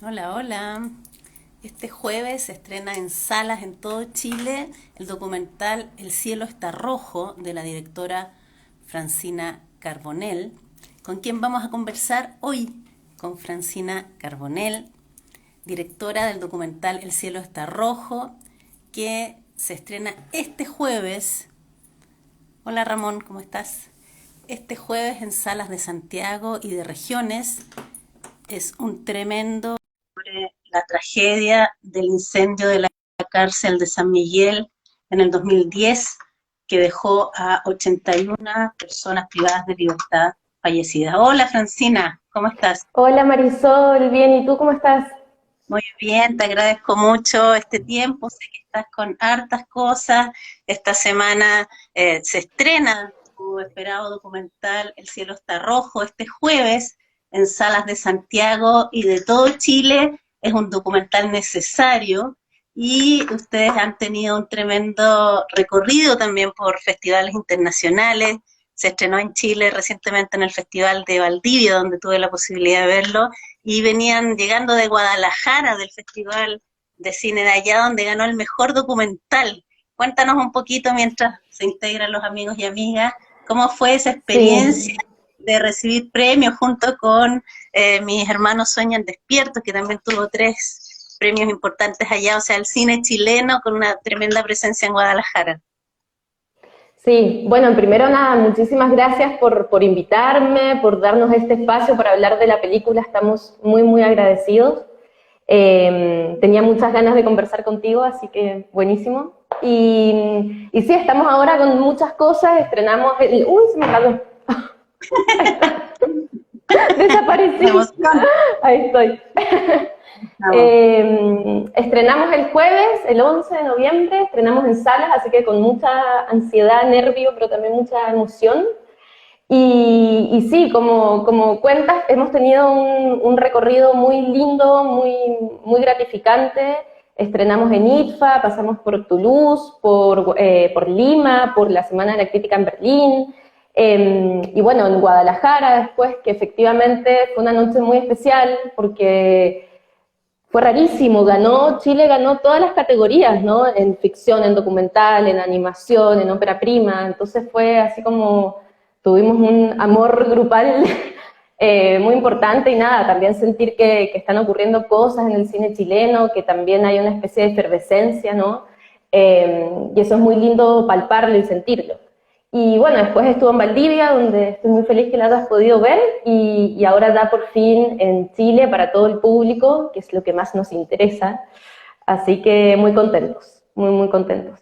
Hola, hola. Este jueves se estrena en salas en todo Chile el documental El cielo está rojo de la directora Francina Carbonell, con quien vamos a conversar hoy, con Francina Carbonell, directora del documental El cielo está rojo, que se estrena este jueves. Hola Ramón, ¿cómo estás? Este jueves en salas de Santiago y de regiones. Es un tremendo sobre la tragedia del incendio de la cárcel de San Miguel en el 2010, que dejó a 81 personas privadas de libertad fallecidas. Hola Francina, ¿cómo estás? Hola Marisol, bien, ¿y tú cómo estás? Muy bien, te agradezco mucho este tiempo, sé que estás con hartas cosas. Esta semana se estrena tu esperado documental El cielo está rojo este jueves en salas de Santiago y de todo Chile. Es un documental necesario y ustedes han tenido un tremendo recorrido también por festivales internacionales. Se estrenó en Chile recientemente en el Festival de Valdivia, donde tuve la posibilidad de verlo, y venían llegando de Guadalajara, del Festival de Cine de allá, donde ganó el mejor documental. Cuéntanos un poquito, mientras se integran los amigos y amigas, cómo fue esa experiencia Sí, de recibir premios junto con Mis hermanos sueñan despiertos, que también tuvo 3 premios importantes allá, o sea, el cine chileno con una tremenda presencia en Guadalajara. sí, bueno, primero nada, muchísimas gracias por invitarme, por darnos este espacio para hablar de la película, estamos muy agradecidos. Tenía muchas ganas de conversar contigo, así que buenísimo. Y sí, estamos ahora con muchas cosas, estrenamos el... Uy, se me cayó, Me desaparecí, emociona. ahí estoy. Vamos. Estrenamos el jueves, el 11 de noviembre, estrenamos en salas, así que con mucha ansiedad, nervio, pero también mucha emoción. Y sí, como cuentas, hemos tenido un recorrido muy lindo, muy gratificante. Estrenamos en ITFA, pasamos por Toulouse, por Lima, por la Semana de la Crítica en Berlín, y bueno, en Guadalajara después, que efectivamente fue una noche muy especial porque fue rarísimo, Chile ganó todas las categorías, ¿no? En ficción, en documental, en animación, en ópera prima, entonces fue así como tuvimos un amor grupal muy importante y nada, también sentir que están ocurriendo cosas en el cine chileno, que también hay una especie de efervescencia, ¿no? Y eso es muy lindo palparlo y sentirlo. Y bueno, después estuvo en Valdivia, donde estoy muy feliz que la hayas podido ver, y ahora da por fin en Chile para todo el público, que es lo que más nos interesa. Así que muy contentos, muy contentos.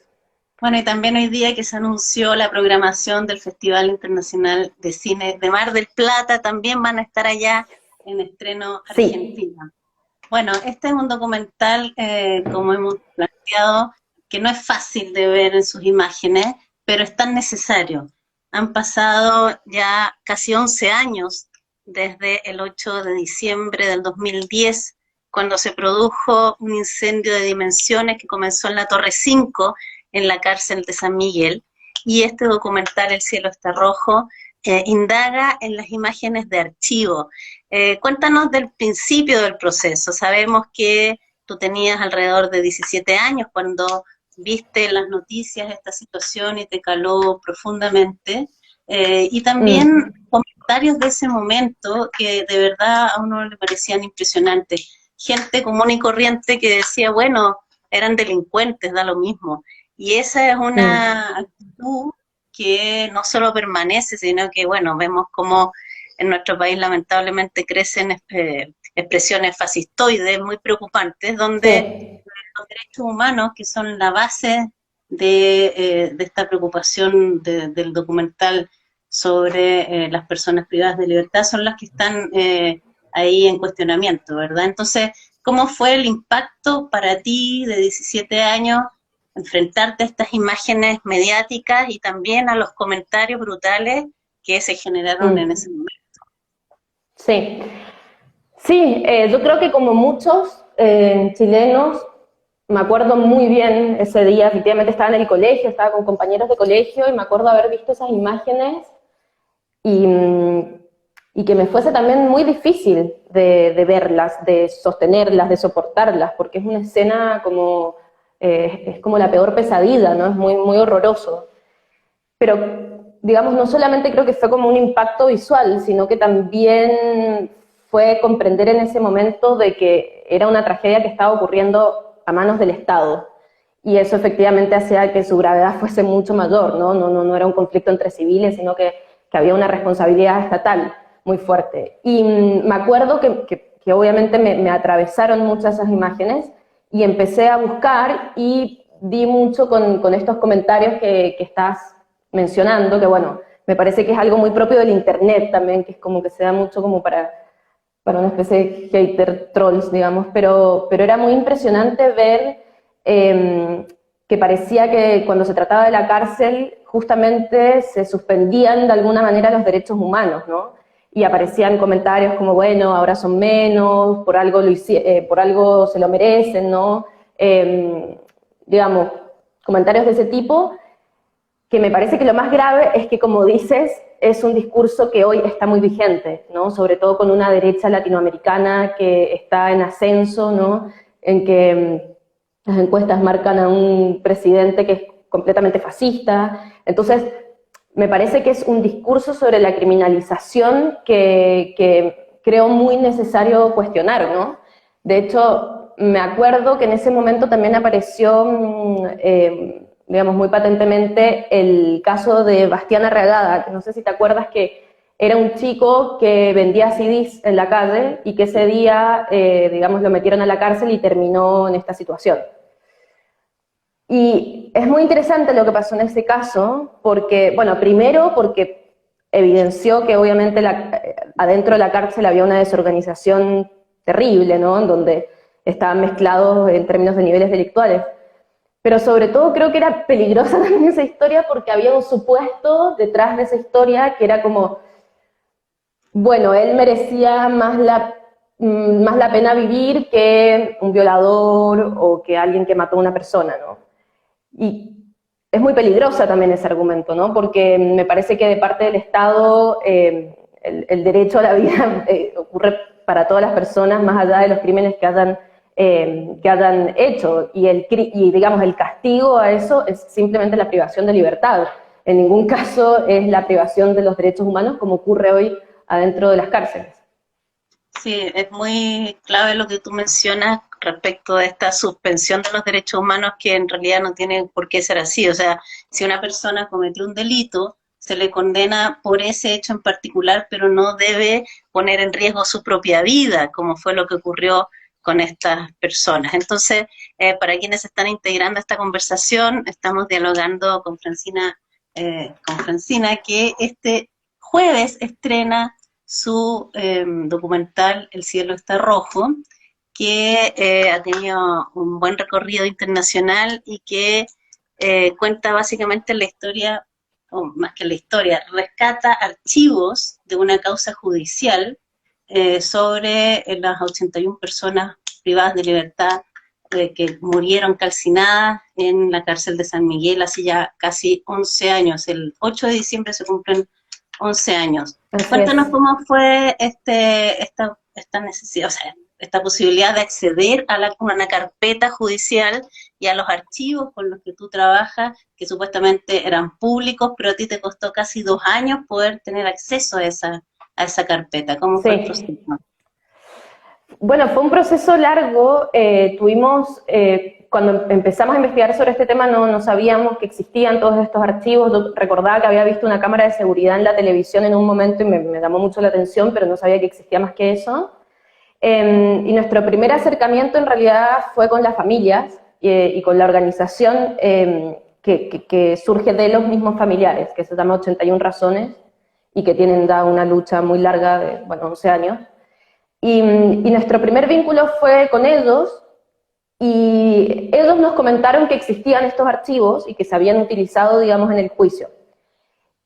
Bueno, y también hoy día que se anunció la programación del Festival Internacional de Cine de Mar del Plata, también van a estar allá en estreno Sí, Argentina. Bueno, este es un documental, como hemos planteado, que no es fácil de ver en sus imágenes, pero es tan necesario. Han pasado ya casi 11 años desde el 8 de diciembre del 2010, cuando se produjo un incendio de dimensiones que comenzó en la Torre 5, en la cárcel de San Miguel, y este documental, El cielo está rojo, indaga en las imágenes de archivo. Cuéntanos del principio del proceso. Sabemos que tú tenías alrededor de 17 años cuando viste en las noticias esta situación y te caló profundamente. Y también mm, comentarios de ese momento que de verdad a uno le parecían impresionantes. Gente común y corriente que decía, bueno, eran delincuentes, da lo mismo. Y esa es mm, una actitud que no solo permanece, sino que, bueno, vemos cómo en nuestro país lamentablemente crecen expresiones fascistoides muy preocupantes, donde sí. los derechos humanos, que son la base de esta preocupación del documental sobre las personas privadas de libertad, son las que están ahí en cuestionamiento, ¿verdad? Entonces, ¿cómo fue el impacto para ti de 17 años enfrentarte a estas imágenes mediáticas y también a los comentarios brutales que se generaron en ese Mm, momento? sí, sí, yo creo que como muchos chilenos, me acuerdo muy bien ese día, efectivamente estaba en el colegio, estaba con compañeros de colegio y me acuerdo haber visto esas imágenes y, y que me fuese también muy difícil de verlas, de sostenerlas, de soportarlas, porque es una escena como, es como la peor pesadilla, ¿no? Es muy, muy horroroso. Pero, digamos, no solamente creo que fue como un impacto visual, sino que también fue comprender en ese momento de que era una tragedia que estaba ocurriendo a manos del Estado. Y eso efectivamente hacía que su gravedad fuese mucho mayor, ¿no? No era un conflicto entre civiles, sino que había una responsabilidad estatal muy fuerte. Y me acuerdo que obviamente me atravesaron muchas esas imágenes y empecé a buscar y di mucho con estos comentarios que estás mencionando, que bueno, me parece que es algo muy propio del internet también, que es como que se da mucho como para una especie de hater trolls, digamos, pero era muy impresionante ver que parecía que cuando se trataba de la cárcel justamente se suspendían de alguna manera los derechos humanos, ¿no? Y aparecían comentarios como, bueno, ahora son menos, por algo, por algo se lo merecen, ¿no? Digamos, comentarios de ese tipo, que me parece que lo más grave es que, como dices, es un discurso que hoy está muy vigente, ¿no? Sobre todo con una derecha latinoamericana que está en ascenso, ¿no? En que las encuestas marcan a un presidente que es completamente fascista. Entonces, me parece que es un discurso sobre la criminalización que creo muy necesario cuestionar, ¿no? De hecho, me acuerdo que en ese momento también apareció digamos, muy patentemente el caso de Bastián Arreagada, que no sé si te acuerdas que era un chico que vendía CDs en la calle y que ese día, digamos, lo metieron a la cárcel y terminó en esta situación. Y es muy interesante lo que pasó en ese caso, porque, bueno, primero porque evidenció que obviamente adentro de la cárcel había una desorganización terrible, ¿no? En donde estaban mezclados en términos de niveles delictuales. Pero sobre todo creo que era peligrosa también esa historia porque había un supuesto detrás de esa historia que era como, bueno, él merecía más la pena vivir que un violador o que alguien que mató a una persona, ¿no? Y es muy peligrosa también ese argumento, ¿no? Porque me parece que de parte del Estado el derecho a la vida ocurre para todas las personas más allá de los crímenes que hayan hecho, y digamos el castigo a eso es simplemente la privación de libertad. En ningún caso es la privación de los derechos humanos como ocurre hoy adentro de las cárceles. Sí, es muy clave lo que tú mencionas respecto de esta suspensión de los derechos humanos que en realidad no tiene por qué ser así. O sea, si una persona cometió un delito, se le condena por ese hecho en particular, pero no debe poner en riesgo su propia vida, como fue lo que ocurrió con estas personas. Entonces, para quienes están integrando esta conversación, estamos dialogando con Francina, que este jueves estrena su documental El cielo está rojo, que ha tenido un buen recorrido internacional y que cuenta básicamente la historia, o más que la historia, rescata archivos de una causa judicial sobre las 81 personas privadas de libertad que murieron calcinadas en la cárcel de San Miguel hace ya casi 11 años. El 8 de diciembre se cumplen 11 años. Así Cuéntanos es. cómo fue esta necesidad, o sea, esta posibilidad de acceder a una carpeta judicial y a los archivos con los que tú trabajas, que supuestamente eran públicos, pero a ti te costó casi 2 años poder tener acceso a esa carpeta. ¿Cómo fue el proceso? Sí. Bueno, fue un proceso largo. Cuando empezamos a investigar sobre este tema no sabíamos que existían todos estos archivos. Yo recordaba que había visto una cámara de seguridad en la televisión en un momento y me llamó mucho la atención, pero no sabía que existía más que eso. Y nuestro primer acercamiento en realidad fue con las familias y con la organización que surge de los mismos familiares, que se llama 81 Razones y que tienen ya una lucha muy larga de, 11 años. Y nuestro primer vínculo fue con ellos, y ellos nos comentaron que existían estos archivos y que se habían utilizado, digamos, en el juicio.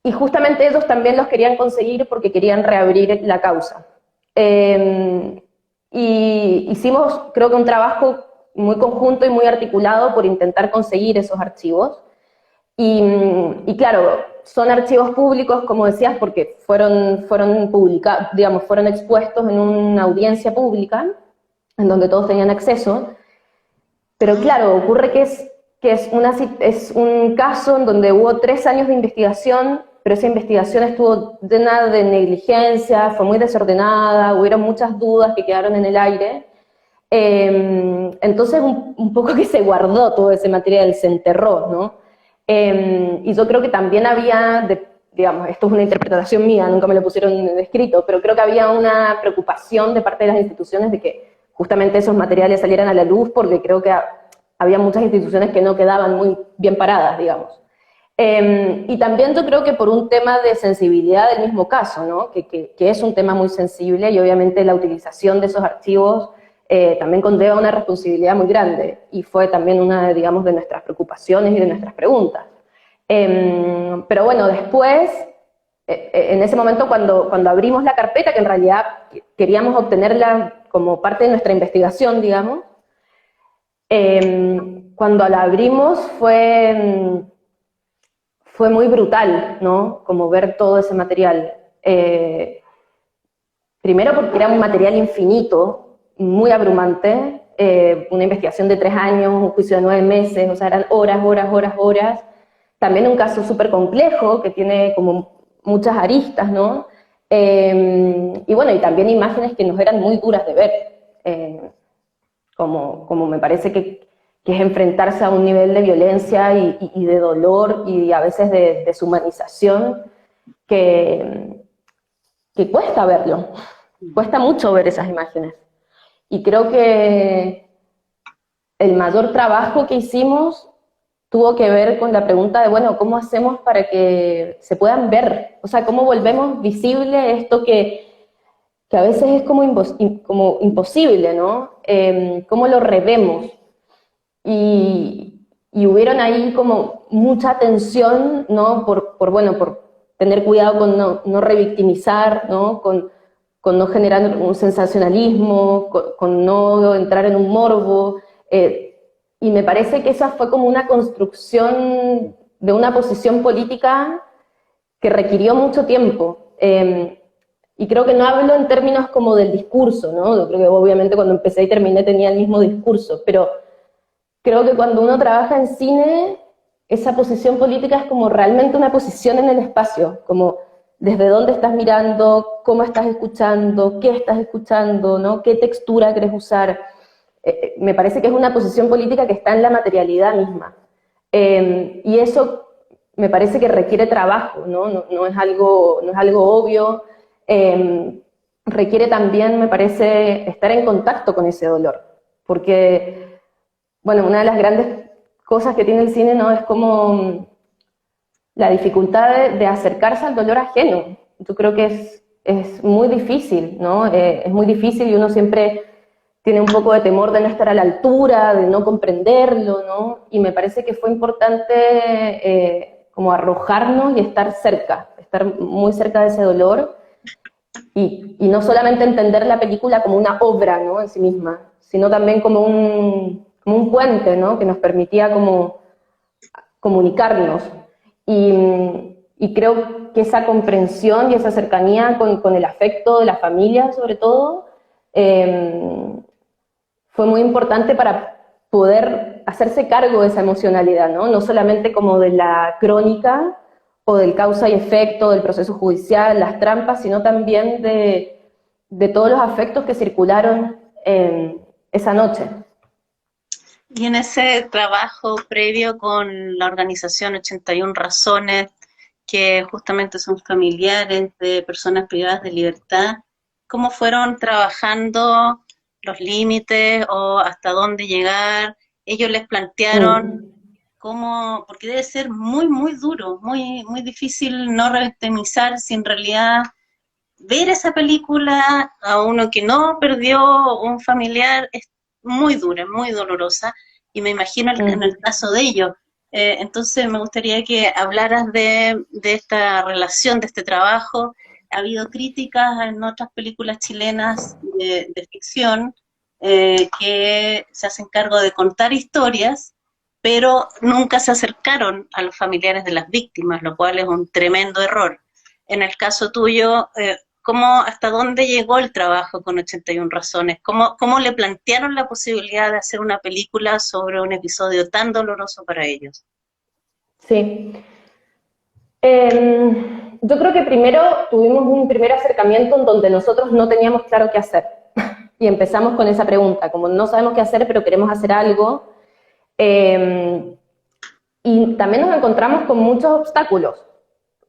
Y justamente ellos también los querían conseguir porque querían reabrir la causa. Y hicimos, creo que un trabajo muy conjunto y muy articulado por intentar conseguir esos archivos. Y claro, son archivos públicos, como decías, porque fueron publicados, digamos, fueron expuestos en una audiencia pública, en donde todos tenían acceso, pero claro, ocurre es un caso en donde hubo 3 años de investigación, pero esa investigación estuvo llena de negligencia, fue muy desordenada, hubieron muchas dudas que quedaron en el aire. Entonces un poco que se guardó todo ese material, se enterró, ¿no? Y yo creo que también había, digamos, esto es una interpretación mía, nunca me lo pusieron escrito, pero creo que había una preocupación de parte de las instituciones de que justamente esos materiales salieran a la luz, porque creo que había muchas instituciones que no quedaban muy bien paradas, digamos. Y también yo creo que por un tema de sensibilidad del mismo caso, ¿no? Que es un tema muy sensible y obviamente la utilización de esos archivos también conlleva una responsabilidad muy grande y fue también una, digamos, de nuestras preocupaciones y de nuestras preguntas. Pero bueno, después, en ese momento cuando abrimos la carpeta, que en realidad queríamos obtenerla como parte de nuestra investigación, digamos, cuando la abrimos fue muy brutal, ¿no? Como ver todo ese material. Primero porque era un material infinito, muy abrumante, una investigación de 3 años, un juicio de 9 meses, o sea, eran horas, horas, horas, horas. También un caso súper complejo, que tiene como muchas aristas, ¿no? Y bueno, y también imágenes que nos eran muy duras de ver, como me parece que es enfrentarse a un nivel de violencia y de dolor y a veces de deshumanización que cuesta verlo, cuesta mucho ver esas imágenes. Y creo que el mayor trabajo que hicimos tuvo que ver con la pregunta de, bueno, ¿cómo hacemos para que se puedan ver? O sea, ¿cómo volvemos visible esto que a veces es como imposible, ¿no? ¿Cómo lo revemos? Y hubieron ahí como mucha tensión, ¿no? Por tener cuidado con no revictimizar, ¿no? Con no generar un sensacionalismo, con no entrar en un morbo. Y me parece que esa fue como una construcción de una posición política que requirió mucho tiempo. Y creo que no hablo en términos como del discurso, ¿no? Yo creo que obviamente cuando empecé y terminé tenía el mismo discurso, pero creo que cuando uno trabaja en cine, esa posición política es como realmente una posición en el espacio, como desde dónde estás mirando, cómo estás escuchando, qué estás escuchando, ¿no? Qué textura querés usar. Me parece que es una posición política que está en la materialidad misma. Y eso me parece que requiere trabajo, ¿no? No es algo obvio. Requiere también, me parece, estar en contacto con ese dolor, porque, bueno, una de las grandes cosas que tiene el cine, ¿no? Es como la dificultad de acercarse al dolor ajeno. Yo creo que es muy difícil, ¿no? Es muy difícil y uno siempre tiene un poco de temor de no estar a la altura, de no comprenderlo, ¿no? Y me parece que fue importante como arrojarnos y estar muy cerca de ese dolor y no solamente entender la película como una obra, ¿no? En sí misma, sino también como un puente, ¿no? Que nos permitía como comunicarnos. Y creo que esa comprensión y esa cercanía con el afecto de la familia, sobre todo, fue muy importante para poder hacerse cargo de esa emocionalidad, ¿no? No solamente como de la crónica o del causa y efecto, del proceso judicial, las trampas, sino también de todos los afectos que circularon esa noche. Y en ese trabajo previo con la organización 81 Razones, que justamente son familiares de personas privadas de libertad, ¿cómo fueron trabajando los límites o hasta dónde llegar? Ellos les plantearon cómo, porque debe ser muy, muy duro, muy, muy difícil no revictimizar si en realidad ver esa película a uno que no perdió un familiar es muy dura, muy dolorosa, y me imagino en el caso de ellos. Entonces me gustaría que hablaras de esta relación, de este trabajo. Ha habido críticas en otras películas chilenas de ficción que se hacen cargo de contar historias pero nunca se acercaron a los familiares de las víctimas, lo cual es un tremendo error. En el caso tuyo, ¿hasta dónde llegó el trabajo con 81 razones? ¿Cómo le plantearon la posibilidad de hacer una película sobre un episodio tan doloroso para ellos? Sí. Yo creo que primero tuvimos un primer acercamiento en donde nosotros no teníamos claro qué hacer. Y empezamos con esa pregunta, como no sabemos qué hacer, pero queremos hacer algo. Y también nos encontramos con muchos obstáculos,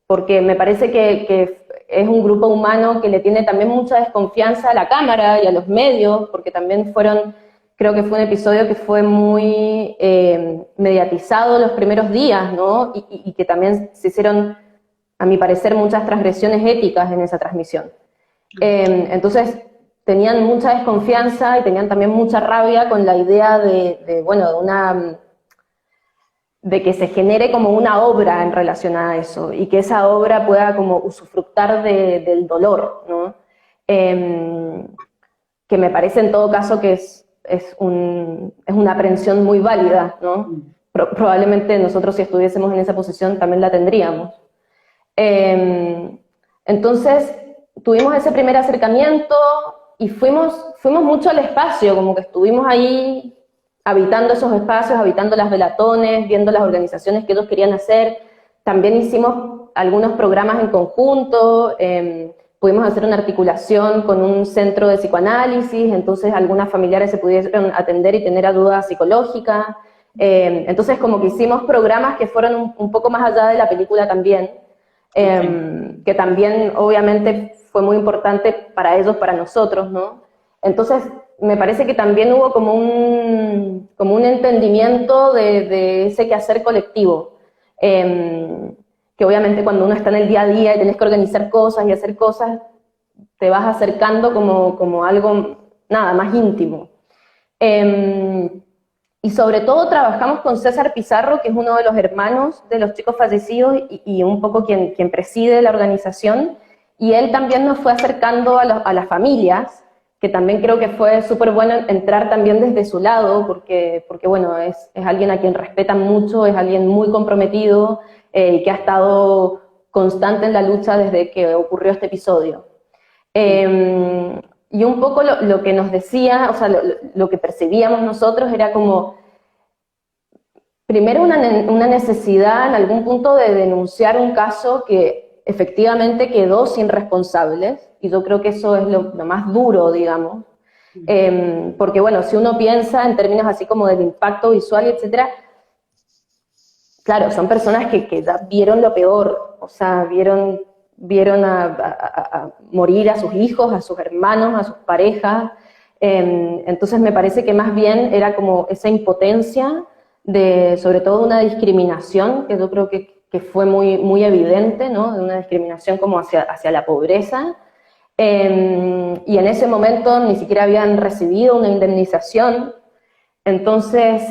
porque me parece que es un grupo humano que le tiene también mucha desconfianza a la cámara y a los medios, porque también creo que fue un episodio que fue muy mediatizado los primeros días, ¿no? Y que también se hicieron, a mi parecer, muchas transgresiones éticas en esa transmisión. Entonces, tenían mucha desconfianza y tenían también mucha rabia con la idea de que se genere como una obra en relación a eso, y que esa obra pueda como usufructar del dolor, ¿no? Que me parece en todo caso que es una aprehensión muy válida, ¿no? Probablemente nosotros, si estuviésemos en esa posición, también la tendríamos. Entonces, tuvimos ese primer acercamiento y fuimos mucho al espacio, como que estuvimos ahí habitando esos espacios, habitando las velatones, viendo las organizaciones que ellos querían hacer. También hicimos algunos programas en conjunto, pudimos hacer una articulación con un centro de psicoanálisis, entonces algunas familiares se pudieron atender y tener ayuda psicológica. Entonces como que hicimos programas que fueron un poco más allá de la película también, que también obviamente fue muy importante para ellos, para nosotros, ¿no? Entonces me parece que también hubo como un entendimiento de ese quehacer colectivo, que obviamente cuando uno está en el día a día y tenés que organizar cosas y hacer cosas, te vas acercando como algo, nada, más íntimo. Y sobre todo trabajamos con César Pizarro, que es uno de los hermanos de los chicos fallecidos y un poco quien preside la organización, y él también nos fue acercando a las familias, que también creo que fue súper bueno entrar también desde su lado, porque bueno, es alguien a quien respetan mucho, es alguien muy comprometido, que ha estado constante en la lucha desde que ocurrió este episodio. Y un poco lo que nos decía, o sea, lo que percibíamos nosotros era como, primero una necesidad en algún punto de denunciar un caso que efectivamente quedó sin responsables, y yo creo que eso es lo más duro, digamos, porque bueno, si uno piensa en términos así como del impacto visual, etcétera, claro, son personas que ya vieron lo peor, o sea, vieron a morir a sus hijos, a sus hermanos, a sus parejas. Entonces me parece que más bien era como esa impotencia de, sobre todo, una discriminación, que yo creo que fue muy, muy evidente, ¿no? De una discriminación como hacia la pobreza. Y en ese momento ni siquiera habían recibido una indemnización. Entonces,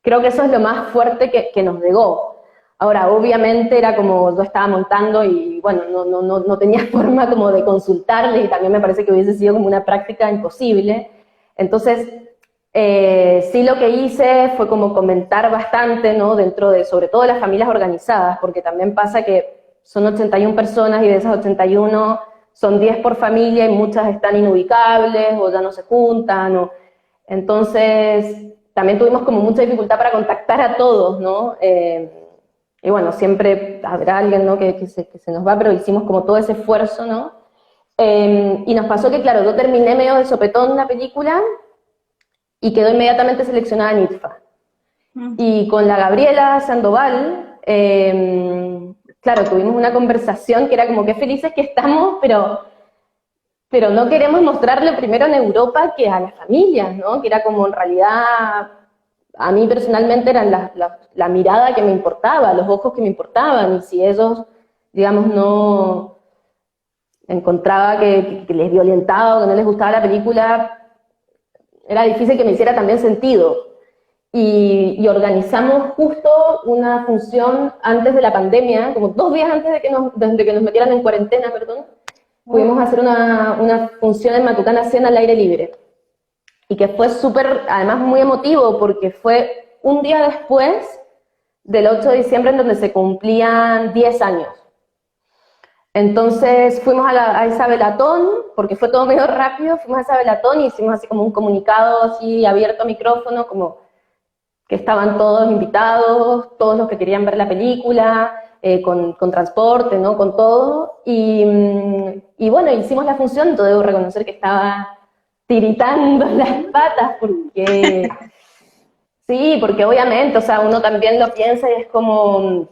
creo que eso es lo más fuerte que nos llegó. Ahora, obviamente era como yo estaba montando y bueno, no tenía forma como de consultarle, y también me parece que hubiese sido como una práctica imposible. Entonces, sí, lo que hice fue como comentar bastante, ¿no? Dentro de, sobre todo, las familias organizadas, porque también pasa que son 81 personas y de esas 81 son 10 por familia y muchas están inubicables o ya no se juntan. Entonces, también tuvimos como mucha dificultad para contactar a todos, ¿no? Y bueno, siempre habrá alguien, ¿no? que se nos va, pero hicimos como todo ese esfuerzo, ¿no? Y nos pasó que, claro, yo terminé medio de sopetón la película y quedó inmediatamente seleccionada en ITFA. Y con la Gabriela Sandoval, claro, tuvimos una conversación que era como, qué felices que estamos, pero no queremos mostrarle primero en Europa que a las familias, ¿no? Que era como, en realidad, a mí personalmente eran la mirada que me importaba, los ojos que me importaban, y si ellos, digamos, no encontraba que les violentaba o que no les gustaba la película, era difícil que me hiciera también sentido. Y organizamos justo una función antes de la pandemia, como 2 días antes de que nos metieran en cuarentena, perdón, pudimos hacer una función en Matucana 100 al aire libre. y que fue súper, además muy emotivo, porque fue un día después del 8 de diciembre en donde se cumplían 10 años. Entonces fuimos a esa velatón, porque fue todo medio rápido, fuimos a esa velatón y hicimos así como un comunicado así abierto a micrófono, como que estaban todos invitados, todos los que querían ver la película, con transporte, ¿no? Con todo. Y bueno, hicimos la función, todo debo reconocer que estaba tiritando las patas, porque sí, porque obviamente, o sea, uno también lo piensa y es como,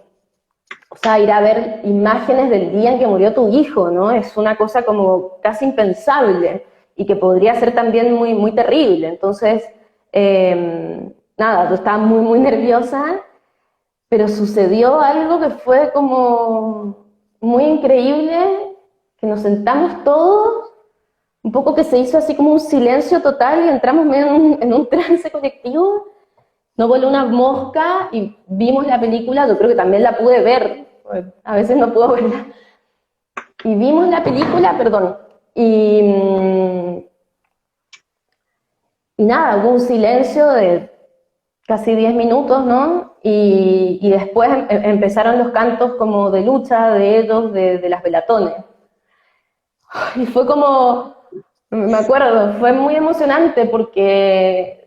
o sea, ir a ver imágenes del día en que murió tu hijo, ¿no? Es una cosa como casi impensable y que podría ser también muy, muy terrible. Entonces, nada, yo estaba muy, muy nerviosa, pero sucedió algo que fue como muy increíble, que nos sentamos todos, un poco que se hizo así como un silencio total y entramos medio en un trance colectivo. No voló una mosca y vimos la película, yo creo que también la pude ver, a veces no puedo verla. Y vimos la película, perdón, y nada, hubo un silencio de casi 10 minutos, ¿no? Y después empezaron los cantos como de lucha de ellos, de las velatones. Y fue como, me acuerdo, fue muy emocionante porque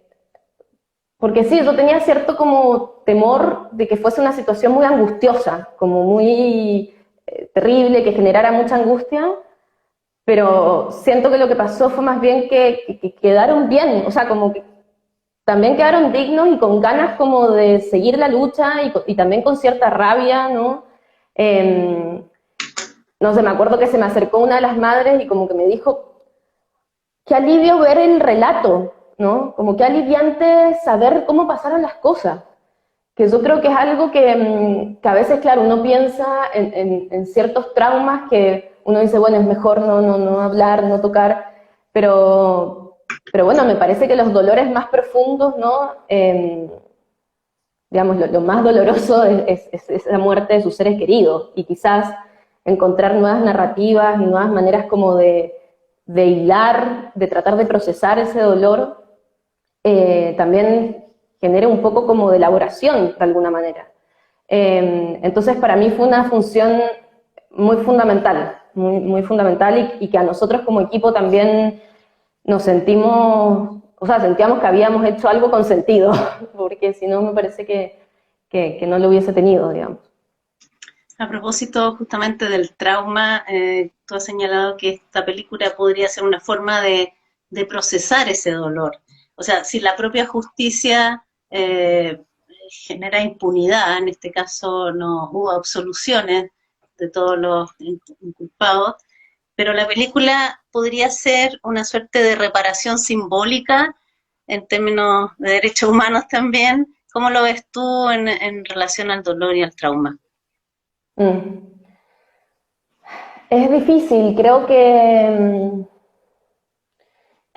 sí, yo tenía cierto como temor de que fuese una situación muy angustiosa, como muy terrible, que generara mucha angustia, pero siento que lo que pasó fue más bien que quedaron bien, o sea, como que también quedaron dignos y con ganas como de seguir la lucha y también con cierta rabia, ¿no? No sé, me acuerdo que se me acercó una de las madres y como que me dijo, qué alivio ver el relato, ¿no? Como qué aliviante saber cómo pasaron las cosas. Que yo creo que es algo que a veces, claro, uno piensa en ciertos traumas que uno dice, bueno, es mejor no hablar, no tocar, pero bueno, me parece que los dolores más profundos, ¿no? Digamos, lo más doloroso es la muerte de sus seres queridos, y quizás encontrar nuevas narrativas y nuevas maneras como de hilar, de tratar de procesar ese dolor, también genere un poco como de elaboración, de alguna manera. Entonces, para mí fue una función muy fundamental, muy, muy fundamental, y que a nosotros como equipo también nos sentimos, o sea, sentíamos que habíamos hecho algo con sentido, porque si no me parece que no lo hubiese tenido, digamos. A propósito justamente del trauma, tú has señalado que esta película podría ser una forma de procesar ese dolor. O sea, si la propia justicia genera impunidad, en este caso no hubo absoluciones de todos los inculpados, pero la película podría ser una suerte de reparación simbólica en términos de derechos humanos también. ¿Cómo lo ves tú en relación al dolor y al trauma? Mm. Es difícil, creo que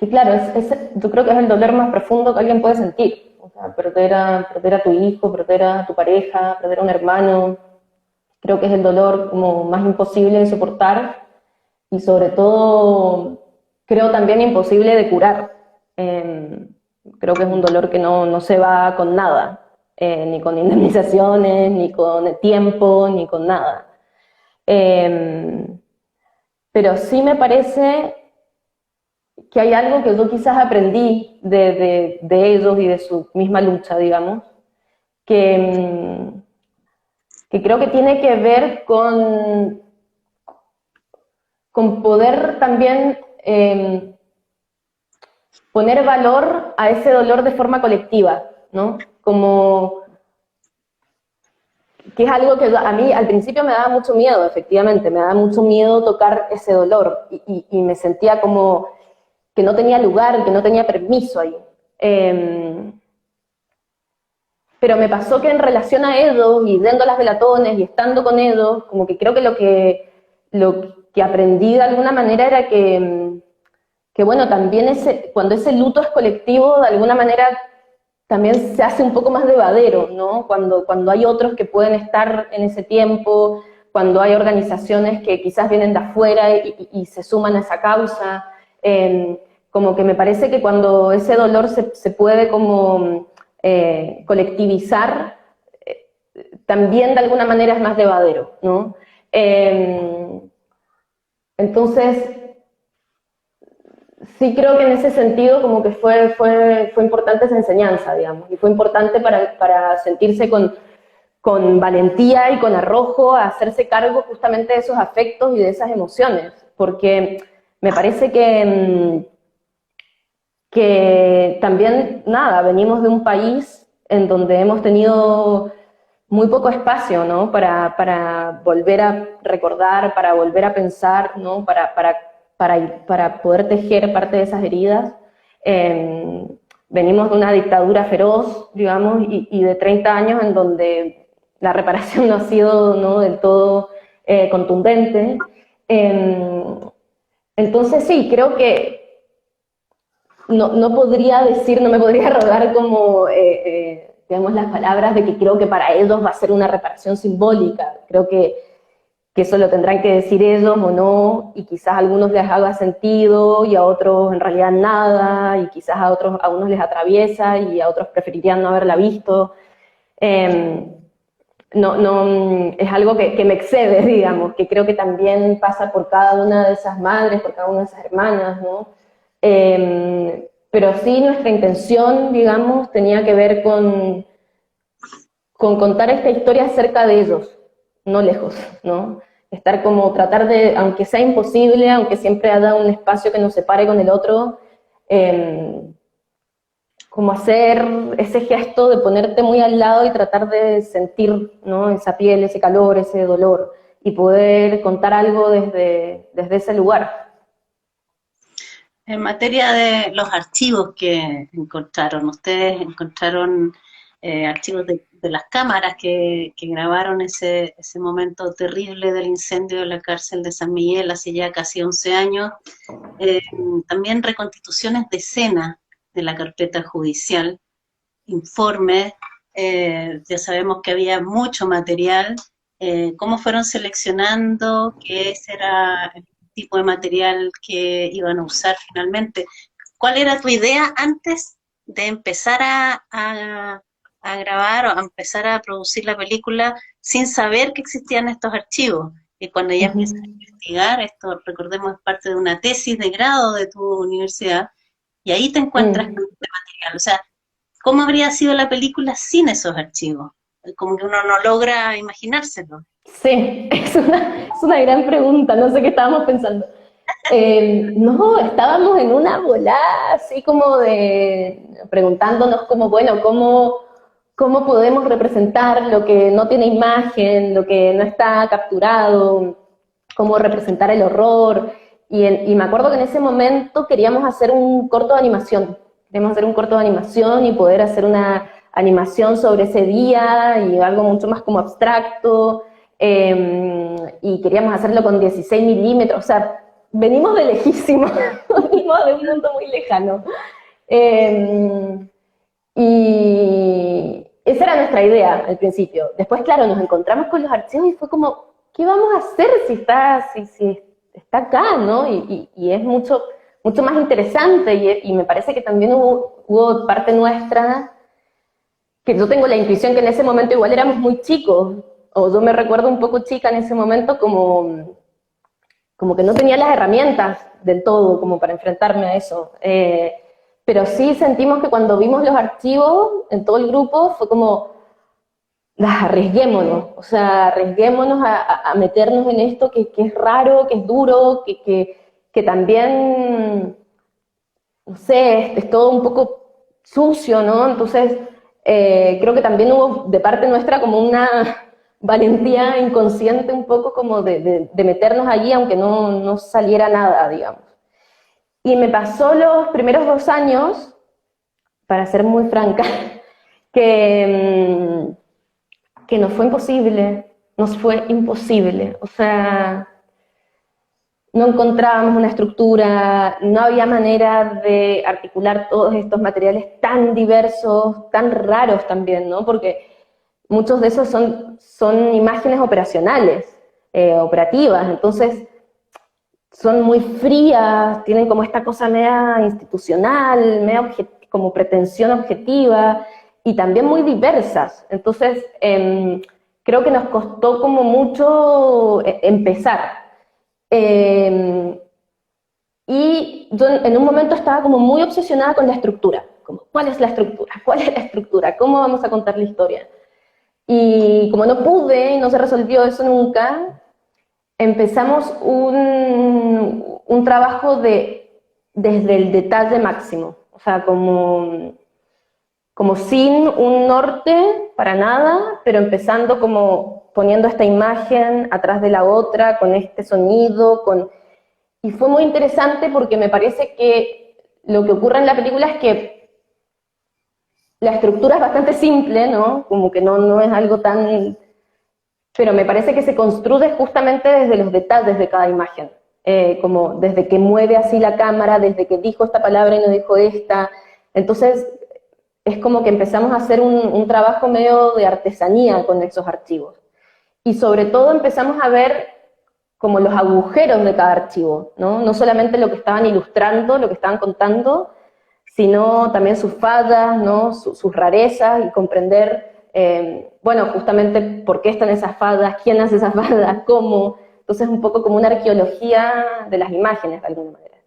claro, yo creo que es el dolor más profundo que alguien puede sentir. O sea, perder a tu hijo, perder a tu pareja, perder a un hermano, creo que es el dolor como más imposible de soportar y sobre todo creo también imposible de curar. Creo que es un dolor que no se va con nada, ni con indemnizaciones, ni con el tiempo, ni con nada. Pero sí me parece que hay algo que yo quizás aprendí de ellos y de su misma lucha, digamos, que, que creo que tiene que ver con poder también poner valor a ese dolor de forma colectiva, ¿no? Como que es algo que a mí al principio me daba mucho miedo, efectivamente, me daba mucho miedo tocar ese dolor y me sentía como que no tenía lugar, que no tenía permiso ahí. Pero me pasó que en relación a ellos, y yendo a las velatones y estando con ellos, como que creo que lo que aprendí de alguna manera era que bueno, también cuando ese luto es colectivo, de alguna manera también se hace un poco más llevadero, ¿no? Cuando hay otros que pueden estar en ese tiempo, cuando hay organizaciones que quizás vienen de afuera y se suman a esa causa, como que me parece que cuando ese dolor se puede como colectivizar, también de alguna manera es más llevadero, ¿no? Entonces, sí creo que en ese sentido como que fue importante esa enseñanza, digamos, y fue importante para sentirse con valentía y con arrojo a hacerse cargo justamente de esos afectos y de esas emociones, porque me parece que también, nada, venimos de un país en donde hemos tenido muy poco espacio, ¿no? Para volver a recordar, para volver a pensar, ¿no? Para poder tejer parte de esas heridas. Venimos de una dictadura feroz, digamos, y de 30 años en donde la reparación no ha sido, ¿no?, del todo contundente. Entonces sí, creo que no podría decir, no me podría rogar como, digamos, las palabras de que creo que para ellos va a ser una reparación simbólica. Creo que eso lo tendrán que decir ellos o no, y quizás a algunos les haga sentido y a otros en realidad nada, y quizás a unos les atraviesa y a otros preferirían no haberla visto. No, es algo que me excede, digamos, que creo que también pasa por cada una de esas madres, por cada una de esas hermanas, ¿no? Pero sí nuestra intención, digamos, tenía que ver con contar esta historia cerca de ellos, no lejos, ¿no? Estar como, tratar de, aunque sea imposible, aunque siempre haya un espacio que nos separe con el otro, como hacer ese gesto de ponerte muy al lado y tratar de sentir, ¿no?, esa piel, ese calor, ese dolor, y poder contar algo desde ese lugar. En materia de los archivos que encontraron, ustedes encontraron archivos de las cámaras que grabaron ese momento terrible del incendio de la cárcel de San Miguel hace ya casi 11 años, también reconstituciones de escena de la carpeta judicial, informes, ya sabemos que había mucho material, cómo fueron seleccionando, qué ese era el tipo de material que iban a usar finalmente. ¿Cuál era tu idea antes de empezar a grabar o a empezar a producir la película sin saber que existían estos archivos? Y cuando ya empiezas a investigar, esto recordemos es parte de una tesis de grado de tu universidad, y ahí te encuentras con este material. O sea, ¿cómo habría sido la película sin esos archivos? Como que uno no logra imaginárselo. Sí, es una gran pregunta, no sé qué estábamos pensando. No, estábamos en una volada así como de preguntándonos como, bueno, ¿cómo podemos representar lo que no tiene imagen, lo que no está capturado, cómo representar el horror? Y me acuerdo que en ese momento queríamos hacer un corto de animación, y poder hacer una animación sobre ese día y algo mucho más como abstracto, y queríamos hacerlo con 16 milímetros, o sea, venimos de lejísimo, venimos de un mundo muy lejano. Y esa era nuestra idea al principio. Después, claro, nos encontramos con los archivos y fue como, ¿qué vamos a hacer si está acá, ¿no? Y es mucho más interesante, y me parece que también hubo parte nuestra, que yo tengo la intuición que en ese momento igual éramos muy chicos, o yo me recuerdo un poco chica en ese momento, como que no tenía las herramientas del todo como para enfrentarme a eso. Pero sí sentimos que cuando vimos los archivos en todo el grupo fue como, arriesguémonos, o sea, arriesguémonos a meternos en esto que es raro, que es duro, que también, no sé, es todo un poco sucio, ¿no? Entonces, creo que también hubo de parte nuestra como una valentía inconsciente un poco como de meternos allí, aunque no saliera nada, digamos. Y me pasó los primeros 2 años, para ser muy franca, que nos fue imposible, o sea, no encontrábamos una estructura, no había manera de articular todos estos materiales tan diversos, tan raros también, ¿no? Porque muchos de esos son imágenes operacionales, operativas, entonces son muy frías, tienen como esta cosa media institucional, media como pretensión objetiva, y también muy diversas. Entonces, creo que nos costó como mucho empezar. Y yo en un momento estaba como muy obsesionada con la estructura, como, ¿cuál es la estructura? ¿Cuál es la estructura? ¿Cómo vamos a contar la historia? Y como no pude y no se resolvió eso nunca, empezamos un trabajo desde el detalle máximo, o sea, como sin un norte para nada, pero empezando como poniendo esta imagen atrás de la otra, con este sonido, y fue muy interesante porque me parece que lo que ocurre en la película es que la estructura es bastante simple, ¿no? Como que no es algo tan... Pero me parece que se construye justamente desde los detalles de cada imagen. Como desde que mueve así la cámara, desde que dijo esta palabra y no dijo esta. Entonces, es como que empezamos a hacer un trabajo medio de artesanía con esos archivos. Y sobre todo empezamos a ver como los agujeros de cada archivo, ¿no? No solamente lo que estaban ilustrando, lo que estaban contando, sino también sus fallas, ¿no? Sus rarezas, y comprender, bueno, justamente por qué están esas fallas, quién hace esas fallas, cómo. Entonces, un poco como una arqueología de las imágenes, de alguna manera.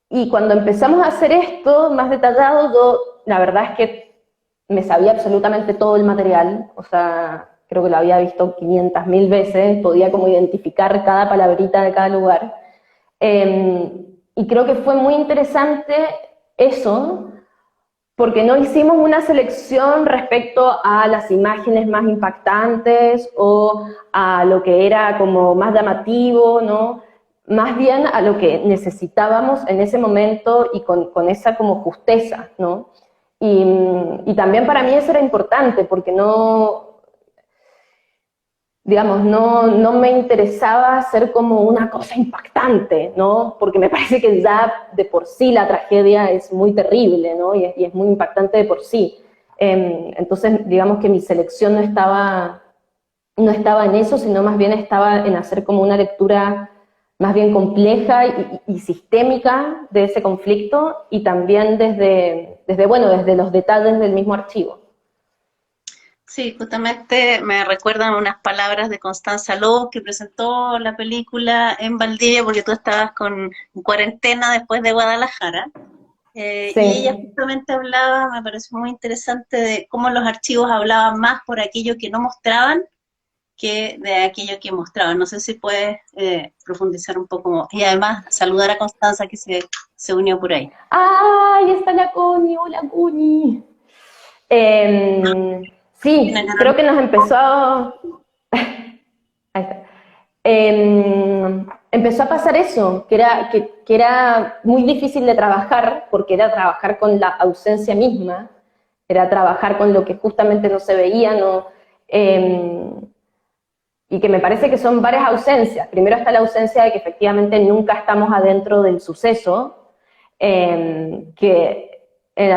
Y cuando empezamos a hacer esto más detallado, yo, la verdad es que me sabía absolutamente todo el material, o sea, creo que lo había visto 500.000 veces, podía como identificar cada palabrita de cada lugar. Y creo que fue muy interesante eso, porque no hicimos una selección respecto a las imágenes más impactantes o a lo que era como más llamativo, ¿no? Más bien a lo que necesitábamos en ese momento y con esa como justeza, ¿no? Y también para mí eso era importante, porque no, digamos, no me interesaba hacer como una cosa impactante, ¿no? Porque me parece que ya de por sí la tragedia es muy terrible, ¿no? Y es muy impactante de por sí. Entonces, digamos que mi selección no estaba en eso, sino más bien estaba en hacer como una lectura más bien compleja y sistémica de ese conflicto, y también desde los detalles del mismo archivo. Sí, justamente me recuerdan unas palabras de Constanza Lobo, que presentó la película en Valdivia, porque tú estabas en cuarentena después de Guadalajara. Y ella Sí. justamente hablaba, me pareció muy interesante, de cómo los archivos hablaban más por aquello que no mostraban que de aquello que mostraban. No sé si puedes profundizar un poco. Y además saludar a Constanza, que se unió por ahí. ¡Ay, está la Connie! ¡Hola, Connie! Sí, creo que nos empezó ahí está. Empezó a pasar eso, que era muy difícil de trabajar, porque era trabajar con la ausencia misma, era trabajar con lo que justamente no se veía, no, y que me parece que son varias ausencias. Primero está la ausencia de que efectivamente nunca estamos adentro del suceso, que en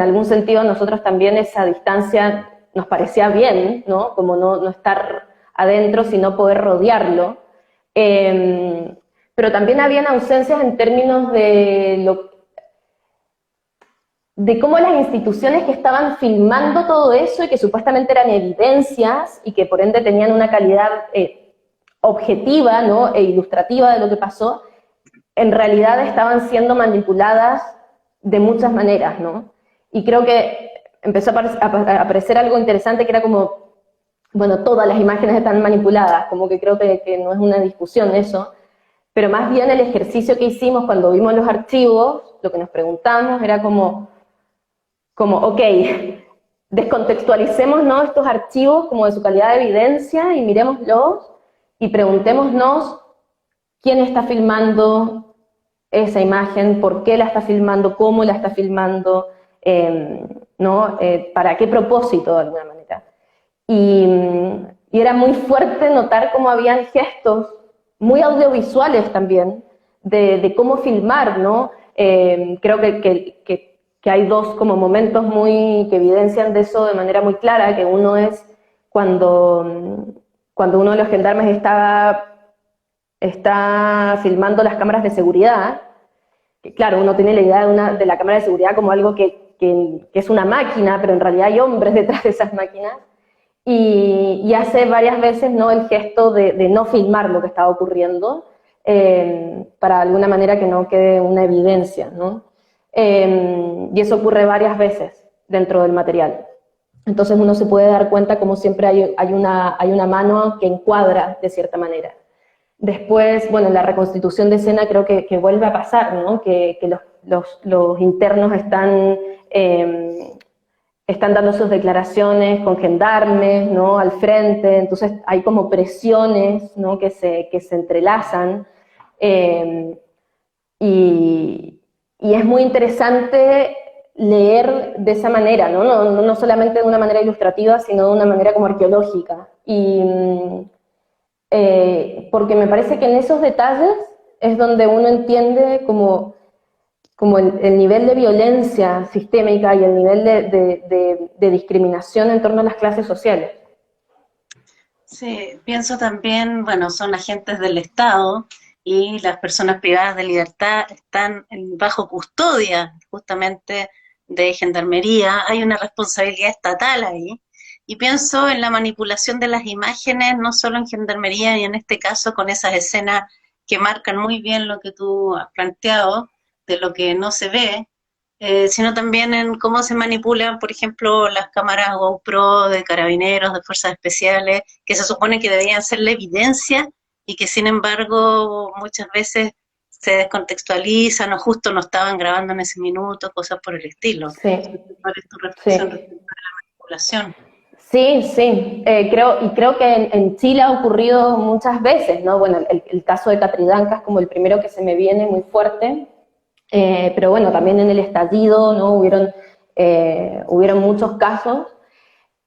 algún sentido nosotros también esa distancia nos parecía bien, ¿no? Como no estar adentro, sino poder rodearlo. Pero también habían ausencias en términos de cómo las instituciones que estaban filmando todo eso y que supuestamente eran evidencias y que por ende tenían una calidad objetiva, ¿no? E ilustrativa de lo que pasó, en realidad estaban siendo manipuladas de muchas maneras, ¿no? Y creo que empezó a aparecer algo interesante, que era como, bueno, todas las imágenes están manipuladas, como que creo que no es una discusión eso, pero más bien el ejercicio que hicimos cuando vimos los archivos, lo que nos preguntamos era como ok, descontextualicemos, ¿no?, estos archivos como de su calidad de evidencia y miremoslos y preguntémonos quién está filmando esa imagen, por qué la está filmando, cómo la está filmando, ¿no? ¿Para qué propósito, de alguna manera? Y era muy fuerte notar cómo habían gestos muy audiovisuales también de cómo filmar, ¿no? Creo que hay dos como momentos que evidencian de eso de manera muy clara, que uno es cuando uno de los gendarmes está está filmando las cámaras de seguridad, que claro, uno tiene la idea de la cámara de seguridad como algo que es una máquina, pero en realidad hay hombres detrás de esas máquinas, y hace varias veces, ¿no?, el gesto de no filmar lo que estaba ocurriendo, para de alguna manera que no quede una evidencia, ¿no? Y eso ocurre varias veces dentro del material. Entonces uno se puede dar cuenta como siempre hay una mano que encuadra de cierta manera. Después, bueno, en la reconstitución de escena creo que vuelve a pasar, ¿no? Que los internos están dando sus declaraciones con gendarmes, ¿no?, al frente, entonces hay como presiones, ¿no?, que se entrelazan, y es muy interesante leer de esa manera, ¿no? No solamente de una manera ilustrativa, sino de una manera como arqueológica, porque me parece que en esos detalles es donde uno entiende como el nivel de violencia sistémica y el nivel de discriminación en torno a las clases sociales. Sí, pienso también, bueno, son agentes del Estado y las personas privadas de libertad están bajo custodia justamente de gendarmería. Hay una responsabilidad estatal ahí. Y pienso en la manipulación de las imágenes, no solo en gendarmería y en este caso con esas escenas que marcan muy bien lo que tú has planteado, de lo que no se ve, sino también en cómo se manipulan, por ejemplo, las cámaras GoPro de carabineros, de fuerzas especiales, que se supone que deberían ser la evidencia y que sin embargo muchas veces se descontextualizan o justo no estaban grabando en ese minuto, cosas por el estilo. Sí, ¿Cuál es tu reflexión sí. respecto a la manipulación? Sí, sí, creo que en Chile ha ocurrido muchas veces, ¿no? Bueno, el caso de Catrillanca es como el primero que se me viene muy fuerte, pero bueno, también en el estallido, ¿no? Hubieron muchos casos,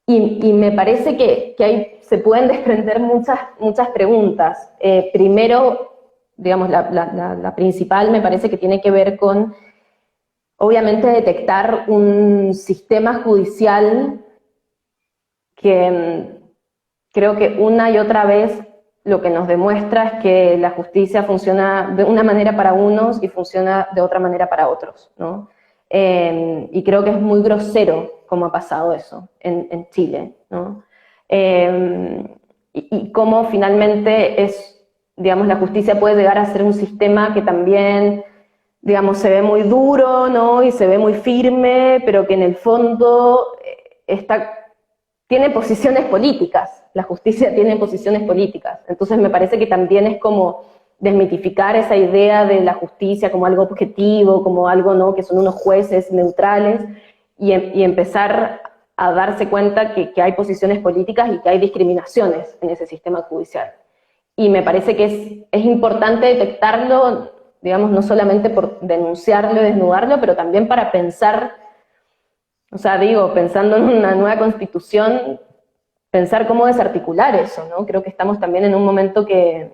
y me parece que se pueden desprender muchas preguntas. Primero, digamos, la principal me parece que tiene que ver con, obviamente, detectar un sistema judicial que creo que una y otra vez lo que nos demuestra es que la justicia funciona de una manera para unos y funciona de otra manera para otros, ¿no? Y creo que es muy grosero cómo ha pasado eso en Chile, ¿no? Y cómo finalmente digamos, la justicia puede llegar a ser un sistema que también, digamos, se ve muy duro, ¿no?, y se ve muy firme, pero que en el fondo tiene posiciones políticas, la justicia tiene posiciones políticas. Entonces me parece que también es como desmitificar esa idea de la justicia como algo objetivo, como algo, ¿no?, que son unos jueces neutrales, y empezar a darse cuenta que hay posiciones políticas y que hay discriminaciones en ese sistema judicial. Y me parece que es importante detectarlo, digamos, no solamente por denunciarlo y desnudarlo, pero también para pensar, o sea, digo, pensando en una nueva constitución, pensar cómo desarticular eso, ¿no? Creo que estamos también en un momento que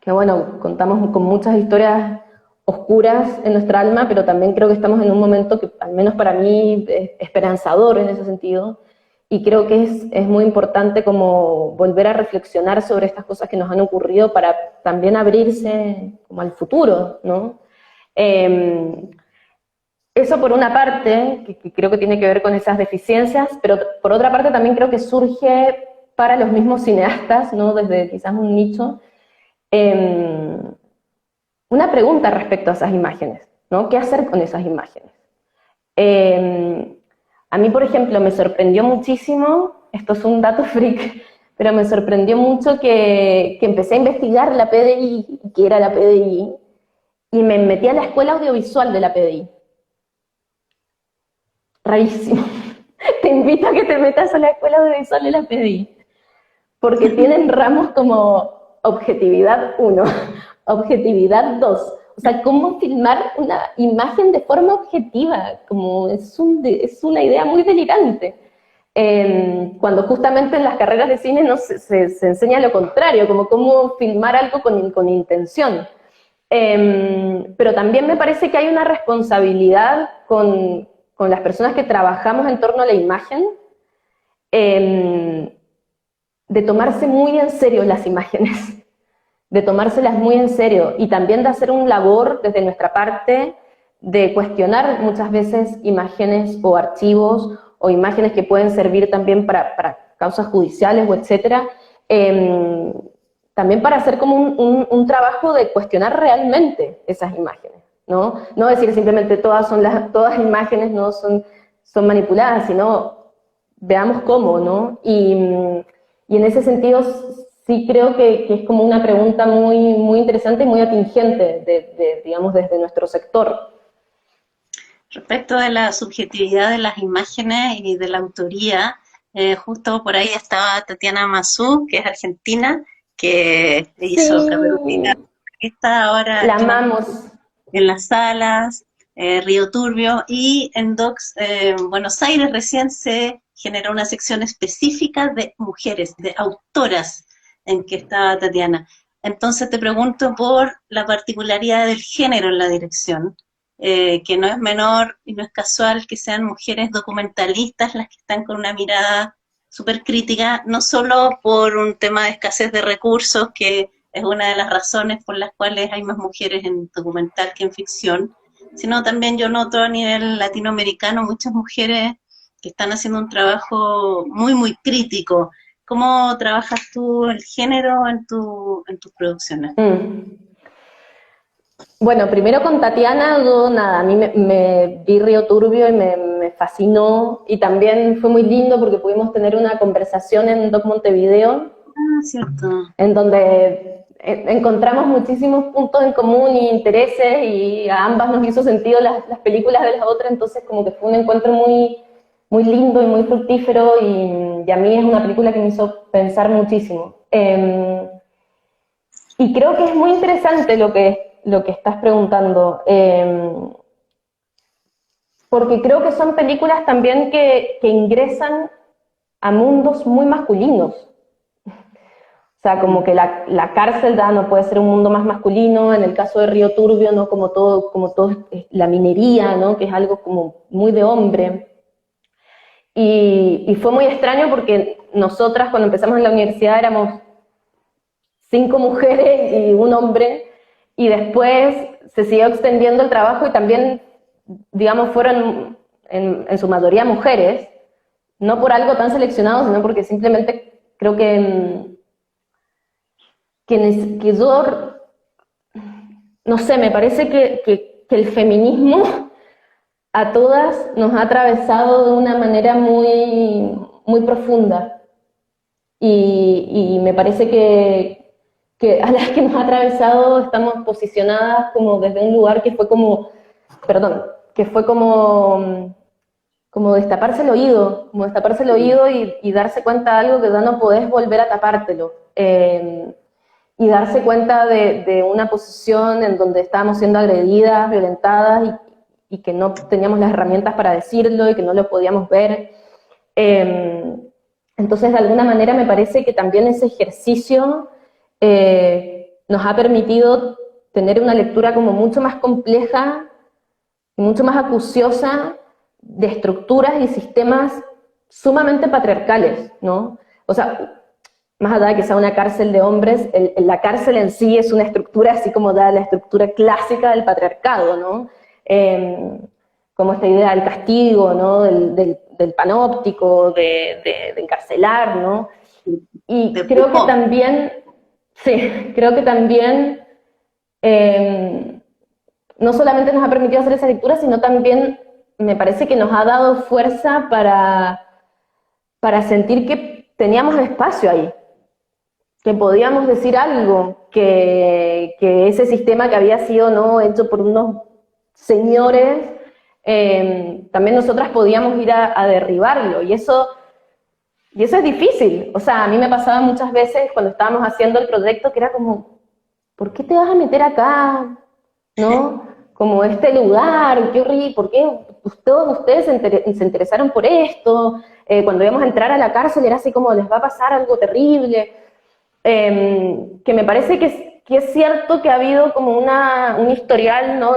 bueno, contamos con muchas historias oscuras en nuestra alma, pero también creo que estamos en un momento que, al menos para mí, es esperanzador en ese sentido, y creo que es muy importante como volver a reflexionar sobre estas cosas que nos han ocurrido para también abrirse como al futuro, ¿no? Eso por una parte, que creo que tiene que ver con esas deficiencias, pero por otra parte también creo que surge para los mismos cineastas, ¿no?, desde quizás un nicho, una pregunta respecto a esas imágenes, ¿no? ¿Qué hacer con esas imágenes? A mí, por ejemplo, me sorprendió muchísimo, esto es un dato freak, pero me sorprendió mucho que empecé a investigar la PDI, qué era la PDI, y me metí a la escuela audiovisual de la PDI. Rarísimo. Te invito a que te metas a la escuela audiovisual de la PDI, porque tienen ramos como objetividad 1, objetividad 2, o sea, cómo filmar una imagen de forma objetiva, como es una idea muy delirante. Cuando justamente en las carreras de cine no se enseña lo contrario, como cómo filmar algo con intención. Pero también me parece que hay una responsabilidad con las personas que trabajamos en torno a la imagen, de tomarse muy en serio las imágenes, de tomárselas muy en serio y también de hacer un labor desde nuestra parte de cuestionar muchas veces imágenes o archivos o imágenes que pueden servir también para causas judiciales o etcétera, también para hacer como un trabajo de cuestionar realmente esas imágenes, ¿no? No decir simplemente todas imágenes no son manipuladas, sino veamos cómo, ¿no? Y en ese sentido sí creo que es como una pregunta muy, muy interesante y muy atingente, digamos, desde nuestro sector. Respecto de la subjetividad de las imágenes y de la autoría, justo por ahí estaba Tatiana Massú, que es argentina, que hizo Caperucita, Sí, que está ahora la amamos. en las salas, Río Turbio, y en Docs Buenos Aires recién se generó una sección específica de mujeres, de autoras, en que está Tatiana. Entonces te pregunto por la particularidad del género en la dirección, que no es menor y no es casual que sean mujeres documentalistas las que están con una mirada súper crítica, no solo por un tema de escasez de recursos, que es una de las razones por las cuales hay más mujeres en documental que en ficción, sino también yo noto a nivel latinoamericano muchas mujeres que están haciendo un trabajo muy, muy crítico. ¿Cómo trabajas tú el género en tus producciones? Bueno, primero con Tatiana, nada, a mí me vi Río Turbio y me fascinó, y también fue muy lindo porque pudimos tener una conversación en Doc Montevideo, Ah, cierto. en donde encontramos muchísimos puntos en común y intereses, y a ambas nos hizo sentido las películas de la otra, entonces como que fue un encuentro muy, muy lindo y muy fructífero, y a mí es una película que me hizo pensar muchísimo. Y creo que es muy interesante lo que estás preguntando, porque creo que son películas también que ingresan a mundos muy masculinos. O sea, como que la cárcel no puede ser un mundo más masculino, en el caso de Río Turbio, ¿no? Como todo la minería, ¿no? Que es algo como muy de hombre. Y fue muy extraño porque nosotras cuando empezamos en la universidad éramos 5 mujeres y un hombre, y después se siguió extendiendo el trabajo y también, digamos, fueron en su mayoría mujeres, no por algo tan seleccionado, sino porque simplemente creo que yo, no sé, me parece que el feminismo a todas nos ha atravesado de una manera muy, muy profunda. Y me parece que a las que nos ha atravesado estamos posicionadas como desde un lugar que fue como, perdón, que fue como destaparse el oído, y darse cuenta de algo que ya no podés volver a tapártelo. Y darse cuenta de una posición en donde estábamos siendo agredidas, violentadas, y que no teníamos las herramientas para decirlo y que no lo podíamos ver. Entonces, de alguna manera me parece que también ese ejercicio nos ha permitido tener una lectura como mucho más compleja y mucho más acuciosa de estructuras y sistemas sumamente patriarcales, ¿no? O sea, más allá de que sea una cárcel de hombres, la cárcel en sí es una estructura así como da la estructura clásica del patriarcado, ¿no? Como esta idea del castigo, ¿no? Del panóptico, de encarcelar, ¿no? Y creo que también, sí, creo que también no solamente nos ha permitido hacer esa lectura, sino también me parece que nos ha dado fuerza para sentir que teníamos espacio ahí, que podíamos decir algo, que ese sistema que había sido, ¿no?, hecho por unos señores, también nosotras podíamos ir a derribarlo, y eso es difícil. O sea, a mí me pasaba muchas veces cuando estábamos haciendo el proyecto que era como, ¿por qué te vas a meter acá? ¿No? Como este lugar, qué horrible, ¿por qué todos ustedes se interesaron por esto? Cuando íbamos a entrar a la cárcel era así como, les va a pasar algo terrible. Que me parece que es cierto que ha habido como un historial, ¿no?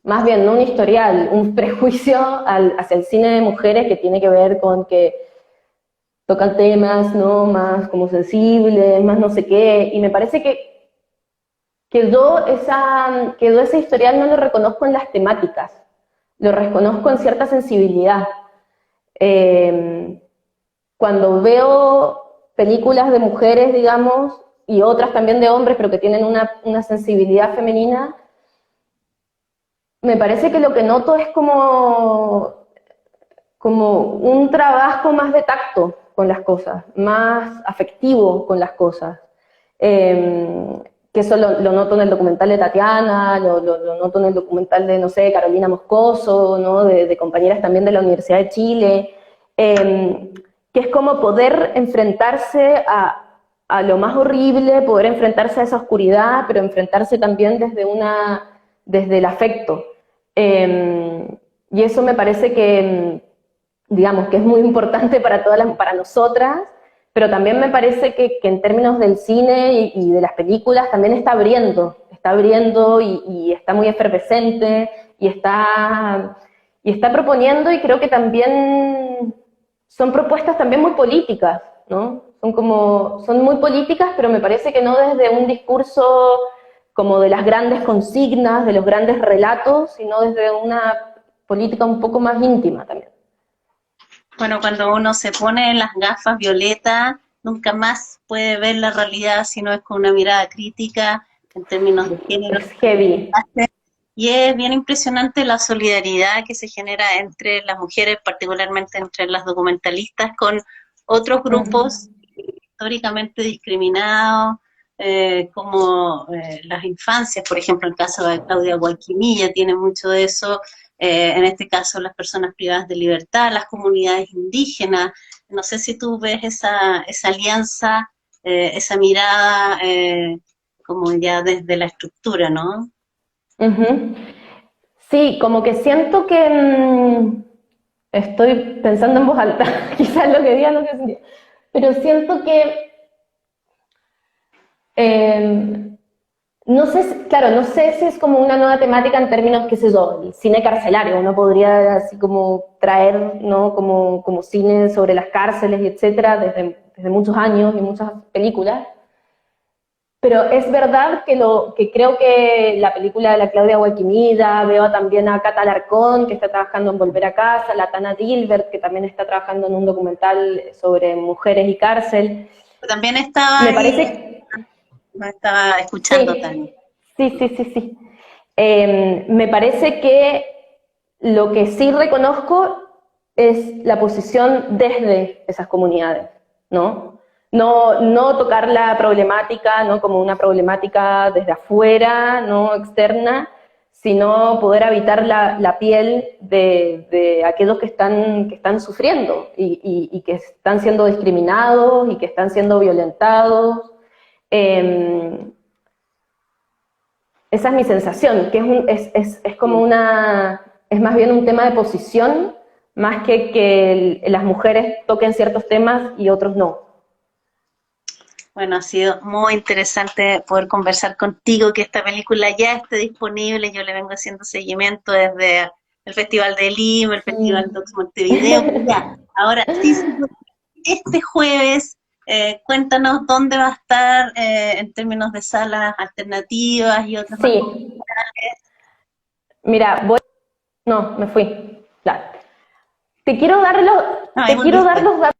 Más bien, no un historial, un prejuicio hacia el cine de mujeres que tiene que ver con que tocan temas, ¿no? Más como sensibles, más no sé qué, y me parece que quedó ese historial, no lo reconozco en las temáticas, lo reconozco en cierta sensibilidad. Cuando veo películas de mujeres, digamos, y otras también de hombres, pero que tienen una sensibilidad femenina, me parece que lo que noto es como un trabajo más de tacto con las cosas, más afectivo con las cosas. Que eso lo noto en el documental de Tatiana, lo noto en el documental de, no sé, Carolina Moscoso, ¿no? De compañeras también de la Universidad de Chile, que es como poder enfrentarse a lo más horrible, poder enfrentarse a esa oscuridad, pero enfrentarse también desde el afecto. Y eso me parece que, digamos, que es muy importante para nosotras, pero también me parece que en términos del cine y de las películas también está abriendo y está muy efervescente y está proponiendo, y creo que también son propuestas también muy políticas, ¿no? Son muy políticas, pero me parece que no desde un discurso como de las grandes consignas, de los grandes relatos, sino desde una política un poco más íntima también. Bueno, cuando uno se pone las gafas violetas, nunca más puede ver la realidad si no es con una mirada crítica en términos de género. Es heavy. Y es bien impresionante la solidaridad que se genera entre las mujeres, particularmente entre las documentalistas, con otros grupos históricamente discriminados, como las infancias, por ejemplo, el caso de Claudia Guayquimilla tiene mucho de eso, en este caso las personas privadas de libertad, las comunidades indígenas. No sé si tú ves esa alianza, esa mirada como ya desde la estructura, ¿no? Uh-huh. Sí, como que siento que estoy pensando en voz alta, quizás lo que diga no tiene sentido, pero siento que no sé, claro, no sé si es como una nueva temática en términos, qué sé yo, el cine carcelario. Uno podría así como traer, ¿no? Como cine sobre las cárceles, etcétera, desde muchos años y muchas películas. Pero es verdad que creo que la película de la Claudia Guayquimida, veo también a Cata Alarcón, que está trabajando en Volver a Casa, la Tana Dilbert, que también está trabajando en un documental sobre mujeres y cárcel. También estaba Me ahí, parece. no estaba escuchando también. Sí, sí. Me parece que lo que sí reconozco es la posición desde esas comunidades, ¿no? No tocar la problemática, ¿no? Como una problemática desde afuera, no externa, sino poder habitar la piel de aquellos que están sufriendo y que están siendo discriminados y que están siendo violentados. Esa es mi sensación, que es como es más bien un tema de posición, más que las mujeres toquen ciertos temas y otros no. Bueno, ha sido muy interesante poder conversar contigo, que esta película ya esté disponible. Yo le vengo haciendo seguimiento desde el Festival de Lima, el Festival Sí. Docs Montevideo. Ya, ahora sí, este jueves, cuéntanos dónde va a estar en términos de salas alternativas y otras más. Sí, mira, no, me fui. Claro. Te quiero dar los, No, ahí te quiero dar volviste. los datos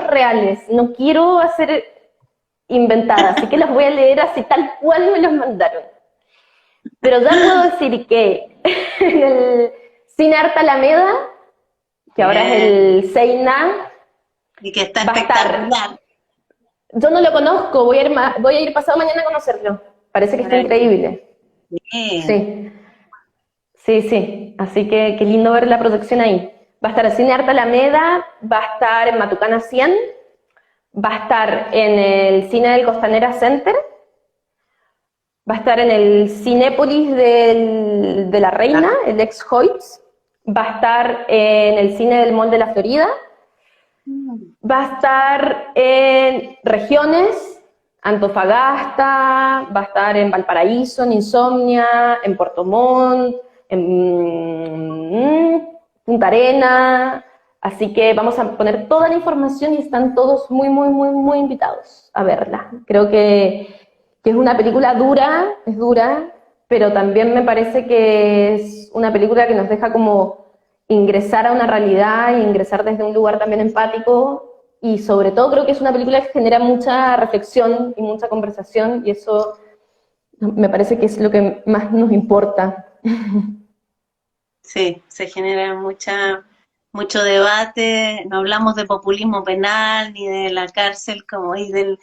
reales, no quiero hacer inventada, así que los voy a leer así tal cual me los mandaron. Pero ya puedo decir que en el Cine Arte Alameda, que ahora es el Seina, Y que está va a estar. espectacular. Yo no lo conozco, voy a ir pasado mañana a conocerlo. Parece que está increíble. Bien. Sí, sí. Así que qué lindo ver la proyección ahí. Va a estar el Cine Arte Alameda, va a estar en Matucana 100, va a estar en el Cine del Costanera Center, va a estar en el Cinépolis de la Reina, el ex Hoyts, va a estar en el Cine del Mall de la Florida, va a estar en regiones, Antofagasta, va a estar en Valparaíso, en Insomnia, en Puerto Montt, en Punta Arena, Así que vamos a poner toda la información y están todos muy, muy, muy, muy invitados a verla. Creo que es una película dura, es dura, pero también me parece que es una película que nos deja como ingresar a una realidad y ingresar desde un lugar también empático, y sobre todo creo que es una película que genera mucha reflexión y mucha conversación, y eso me parece que es lo que más nos importa. Sí, se genera mucho debate, no hablamos de populismo penal ni de la cárcel como de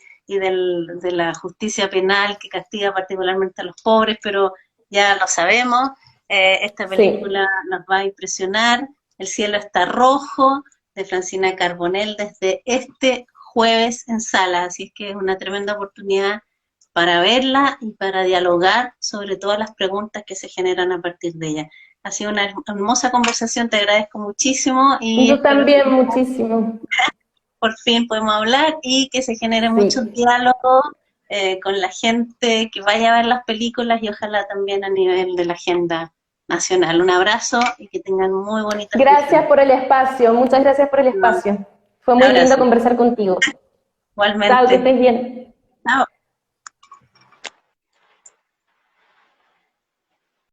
la justicia penal que castiga particularmente a los pobres, pero ya lo sabemos. Esta Sí. película nos va a impresionar. El cielo está rojo, de Francina Carbonell, desde este jueves en sala, así es que es una tremenda oportunidad para verla y para dialogar sobre todas las preguntas que se generan a partir de ella. Ha sido una hermosa conversación, te agradezco muchísimo y Yo espero que también muchísimo. por fin podamos hablar y que se genere mucho Sí. diálogo con la gente que vaya a ver las películas y ojalá también a nivel de la agenda nacional. Un abrazo y que tengan muy bonitas Gracias fiestas. por el espacio, muchas gracias por el No, espacio. Fue un muy lindo abrazo. conversar contigo. Chao, que Igualmente. estés bien. Chao.